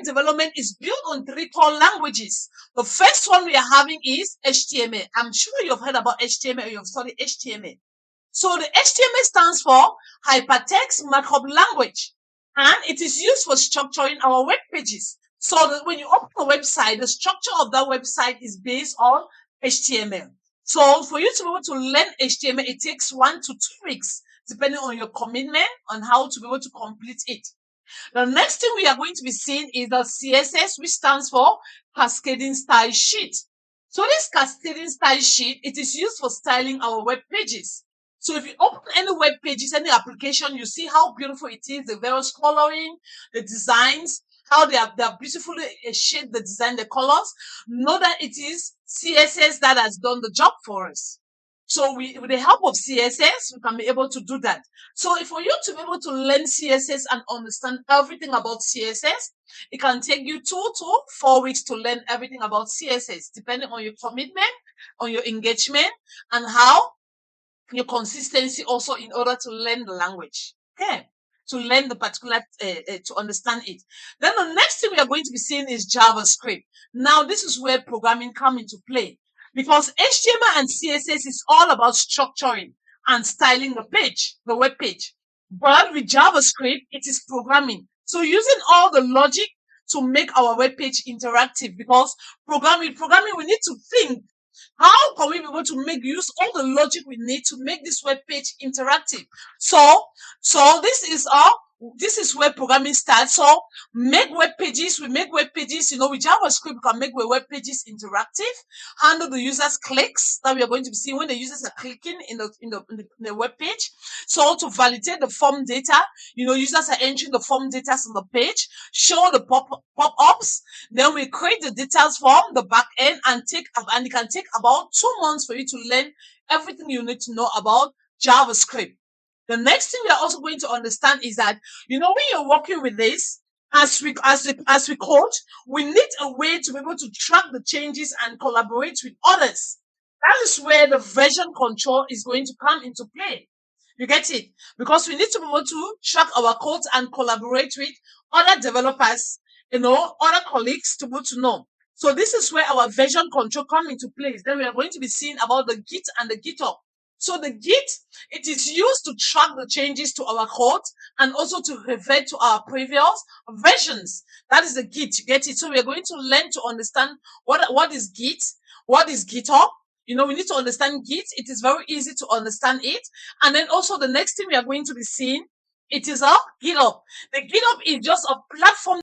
web development is built on three core languages. The first one we are having is HTML. I'm sure you've heard about HTML, you've studied HTML. So the HTML stands for Hypertext Markup Language, and it is used for structuring our web pages. So that when you open a website, the structure of that website is based on HTML. So for you to be able to learn HTML, it takes 1 to 2 weeks, depending on your commitment on how to be able to complete it. The next thing we are going to be seeing is the CSS, which stands for Cascading Style Sheet. So this Cascading Style Sheet, it is used for styling our web pages. So if you open any web pages, any application, you see how beautiful it is, the various coloring, the designs, how they are beautifully shaped, the design, the colors. Know that it is CSS that has done the job for us. So with the help of CSS, we can be able to do that. So for you to be able to learn CSS and understand everything about CSS, it can take you 2 to 4 weeks to learn everything about CSS, depending on your commitment, on your engagement, and how your consistency also in order to learn the language. Okay. To learn the particular, to understand it. Then the next thing we are going to be seeing is JavaScript. Now, this is where programming come into play, because HTML and CSS is all about structuring and styling the page, the web page. But with JavaScript, it is programming. So using all the logic to make our web page interactive, because programming, we need to think how can we be able to make use all the logic we need to make this web page interactive? So this is where programming starts. So make web pages. We make web pages, with JavaScript, we can make web pages interactive, handle the user's clicks that we are going to be seeing when the users are clicking in the web page. So to validate the form data, users are entering the form data on the page, show the pop-ups. Then we create the details from the back end, and it can take about 2 months for you to learn everything you need to know about JavaScript. The next thing we are also going to understand is that, when you're working with this, as we code, we need a way to be able to track the changes and collaborate with others. That is where the version control is going to come into play. You get it? Because we need to be able to track our codes and collaborate with other developers, other colleagues to be able to know. So this is where our version control come into place. Then we are going to be seeing about the Git and the GitHub. So the Git, it is used to track the changes to our code and also to revert to our previous versions. That is the Git. You get it? So we are going to learn to understand what is Git, what is GitHub. We need to understand Git. It is very easy to understand it. And then also the next thing we are going to be seeing, it is a GitHub. The GitHub is just a platform